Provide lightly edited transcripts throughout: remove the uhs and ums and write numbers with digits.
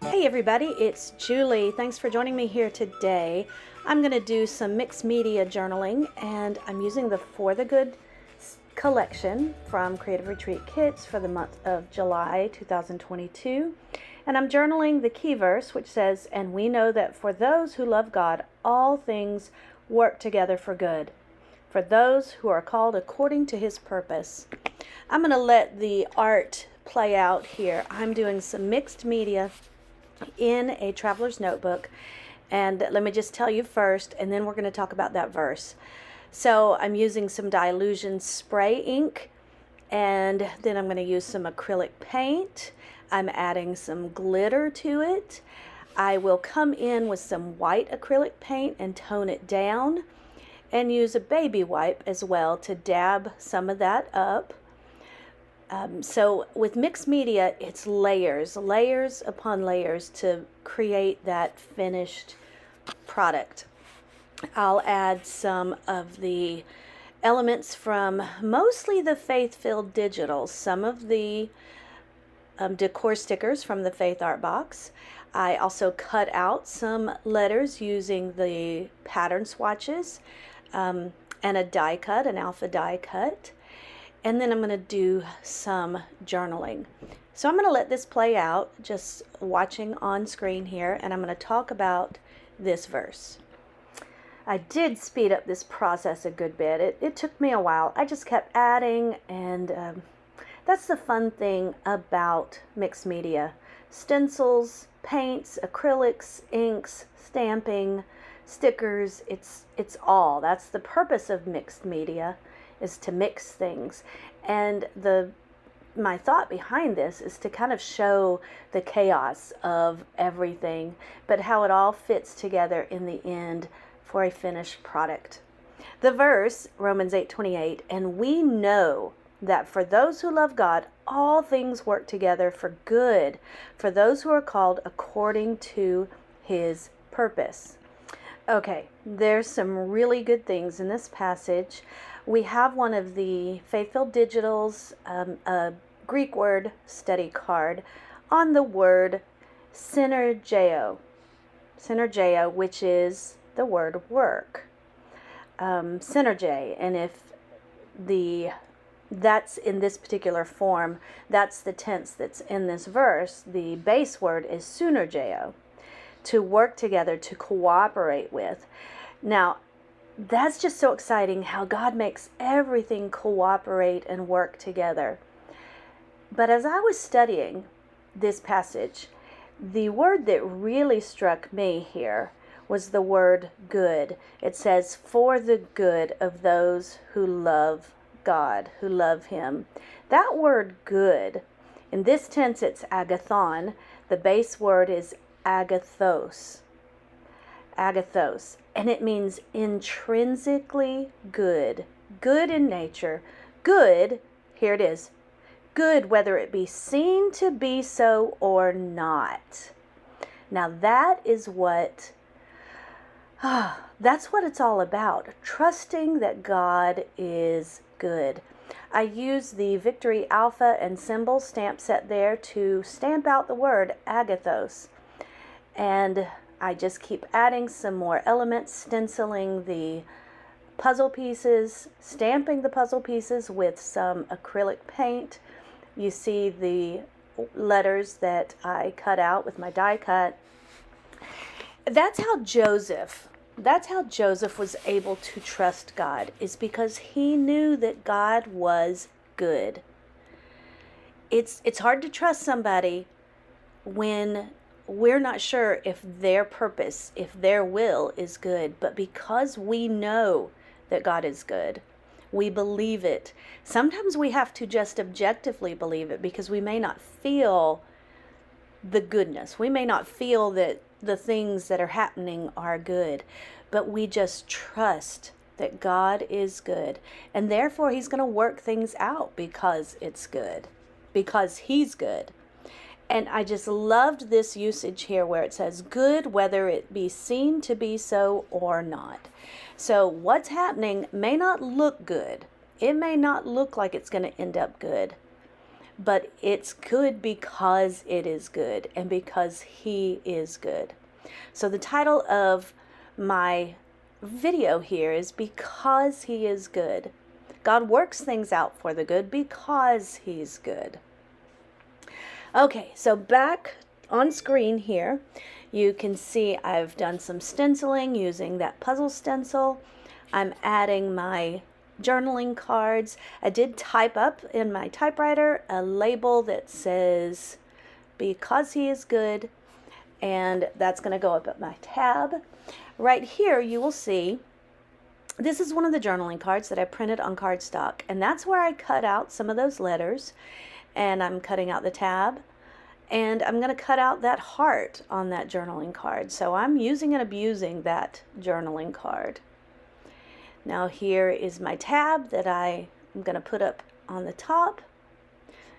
Hey everybody, it's Julie. Thanks for joining me here today. I'm going to do some mixed media journaling, and I'm using the For the Good collection from Creative Retreat Kits for the month of July 2022. And I'm journaling the key verse, which says, "And we know that for those who love God, all things work together for good, for those who are called according to his purpose." I'm going to let the art play out here. I'm doing some mixed media in a traveler's notebook, and let me just tell you first, and then we're going to talk about that verse. So I'm using some Dilution spray ink, and then I'm going to use some acrylic paint. I'm adding some glitter to it. I will come in with some white acrylic paint and tone it down, and use a baby wipe as well to dab some of that up. So with mixed media, it's layers upon layers to create that finished product. I'll add some of the elements from mostly the Faithfilled digitals, some of the decor stickers from the Faith Art Box. I also cut out some letters using the pattern swatches and a die cut, an alpha die cut. And then I'm going to do some journaling. So I'm going to let this play out, just watching on screen here, and I'm going to talk about this verse. I did speed up this process a good bit. It took me a while. I just kept adding, and that's the fun thing about mixed media. Stencils, paints, acrylics, inks, stamping, stickers, it's all. That's the purpose of mixed media, is to mix things. And my thought behind this is to kind of show the chaos of everything, but how it all fits together in the end for a finished product. The verse, Romans 8:28, "And we know that for those who love God, all things work together for good, for those who are called according to his purpose." Okay, there's some really good things in this passage. We have one of the Faithfilled digitals, a Greek word study card on the word synergeo, which is the word work. Synerge, and if that's in this particular form, that's the tense that's in this verse. The base word is synergeo, to work together, to cooperate with. Now, that's just so exciting how God makes everything cooperate and work together. But as I was studying this passage, the word that really struck me here was the word good. It says, "For the good of those who love God, who love him." That word good, in this tense it's agathon. The base word is agathos. Agathos. And it means intrinsically good. Good in nature. Good, here it is, good whether it be seen to be so or not. Now that is that's what it's all about. Trusting that God is good. I use the Victory Alpha and Symbol stamp set there to stamp out the word agathos. And I just keep adding some more elements, stenciling the puzzle pieces, stamping the puzzle pieces with some acrylic paint. You see the letters that I cut out with my die cut. That's how Joseph was able to trust God, is because he knew that God was good. It's hard to trust somebody when we're not sure if their purpose, if their will is good, but because we know that God is good, we believe it. Sometimes we have to just objectively believe it because we may not feel the goodness. We may not feel that the things that are happening are good, but we just trust that God is good, and therefore he's going to work things out because it's good, because he's good. And I just loved this usage here where it says good whether it be seen to be so or not. So what's happening may not look good. It may not look like it's going to end up good. but it's good because it is good and because He is good. So the title of my video here is Because He is Good. God works things out for the good because He's good. Okay, so back on screen here, you can see I've done some stenciling using that puzzle stencil. I'm adding my journaling cards. I did type up in my typewriter a label that says Because He is Good, and that's going to go up at my tab. Right here you will see this is one of the journaling cards that I printed on cardstock, and that's where I cut out some of those letters, and I'm cutting out the tab, and I'm going to cut out that heart on that journaling card. So I'm using and abusing that journaling card. Now here is my tab that I'm going to put up on the top.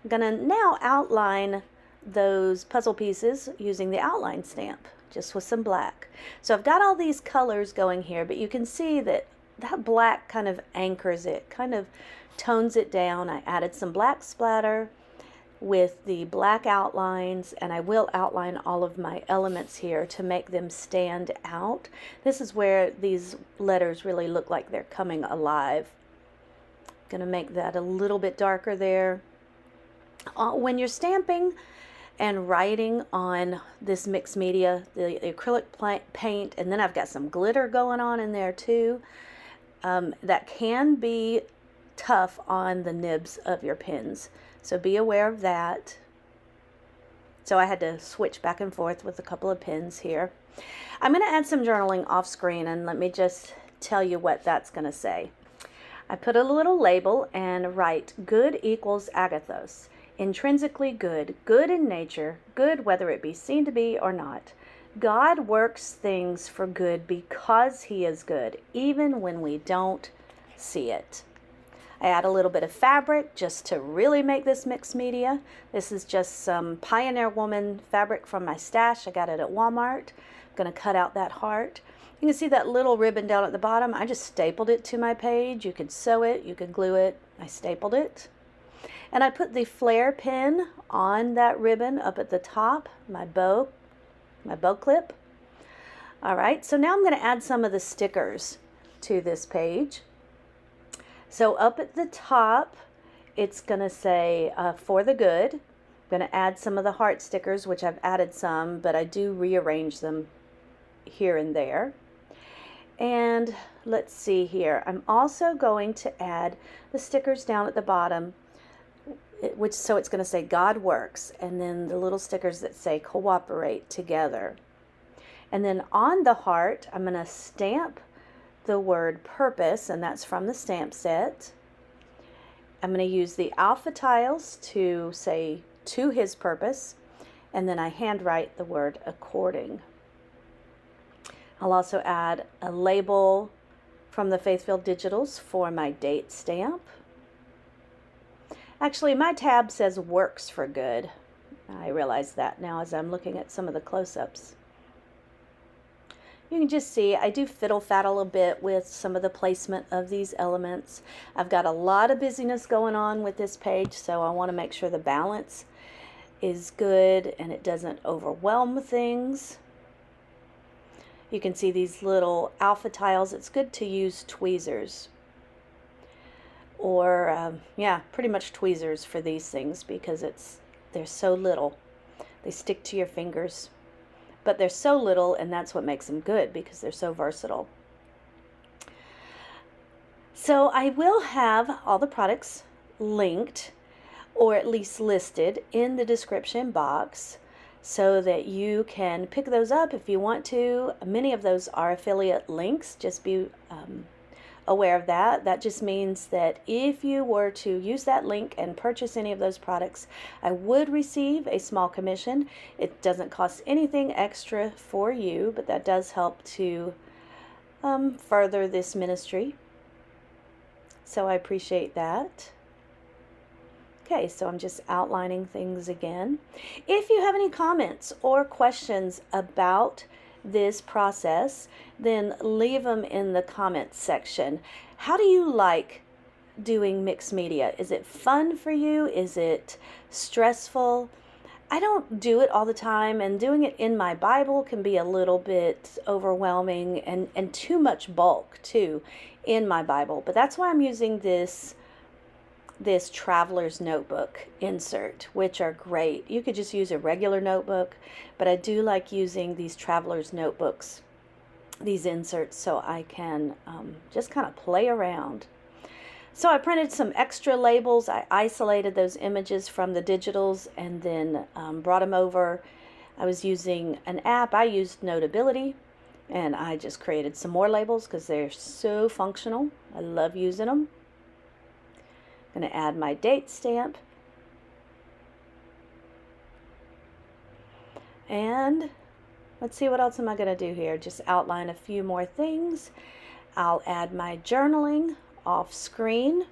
I'm going to now outline those puzzle pieces using the outline stamp, just with some black. So I've got all these colors going here, but you can see that that black kind of anchors it, kind of tones it down. I added some black splatter with the black outlines, and I will outline all of my elements here to make them stand out. This is where these letters really look like they're coming alive. I'm gonna make that a little bit darker there. When you're stamping and writing on this mixed media, the acrylic paint, and then I've got some glitter going on in there too, that can be tough on the nibs of your pens. So be aware of that. So I had to switch back and forth with a couple of pens here. I'm going to add some journaling off screen, and let me just tell you what that's going to say. I put a little label and write good equals agathos. Intrinsically good, good in nature, good whether it be seen to be or not. God works things for good because He is good, even when we don't see it. I add a little bit of fabric just to really make this mixed media. This is just some Pioneer Woman fabric from my stash. I got it at Walmart. I'm going to cut out that heart. You can see that little ribbon down at the bottom. I just stapled it to my page. You could sew it, you could glue it. I stapled it. And I put the flare pin on that ribbon up at the top, my bow clip. All right, so now I'm going to add some of the stickers to this page. So up at the top, it's going to say for the good. I'm going to add some of the heart stickers, which I've added some, but I do rearrange them here and there. And let's see here. I'm also going to add the stickers down at the bottom, so it's going to say God works, and then the little stickers that say cooperate together. And then on the heart, I'm going to stamp the word purpose, and that's from the stamp set. I'm going to use the alpha tiles to say to His purpose, and then I handwrite the word according. I'll also add a label from the Faithfilled Digitals for my date stamp. Actually, my tab says works for good. I realize that now as I'm looking at some of the close-ups. You can just see I do fiddle-faddle a bit with some of the placement of these elements. I've got a lot of busyness going on with this page, so I want to make sure the balance is good and it doesn't overwhelm things. You can see these little alpha tiles. It's good to use tweezers, or pretty much tweezers for these things, because they're so little. They stick to your fingers. But they're so little, and that's what makes them good, because they're so versatile. So I will have all the products linked, or at least listed, in the description box, so that you can pick those up if you want to. Many of those are affiliate links. Just be aware of that. That just means that if you were to use that link and purchase any of those products, I would receive a small commission. It doesn't cost anything extra for you, but that does help to further this ministry. So I appreciate that. Okay, so I'm just outlining things again. If you have any comments or questions about this process, then leave them in the comments section. How do you like doing mixed media? Is it fun for you? Is it stressful? I don't do it all the time, and doing it in my Bible can be a little bit overwhelming and too much bulk too in my Bible. But that's why I'm using this traveler's notebook insert, which are great. You could just use a regular notebook, but I do like using these traveler's notebooks, these inserts, so I can just kind of play around. So I printed some extra labels. I isolated those images from the digitals and then brought them over. I was using an app. I used Notability, and I just created some more labels because they're so functional. I love using them. I'm going to add my date stamp. And let's see, what else am I going to do here? Just outline a few more things. I'll add my journaling off screen,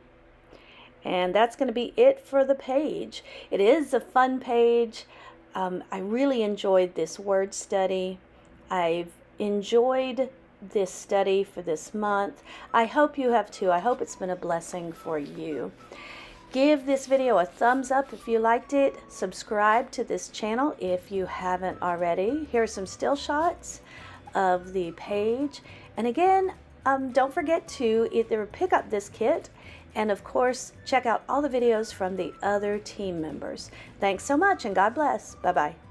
and that's going to be it for the page. It is a fun page. I really enjoyed this word study. I've enjoyed this study for this month. I hope you have too. I hope it's been a blessing for you. Give this video a thumbs up if you liked it. Subscribe to this channel if you haven't already. Here are some still shots of the page. And again, don't forget to either pick up this kit and, of course, check out all the videos from the other team members. Thanks so much, and God bless. Bye-bye.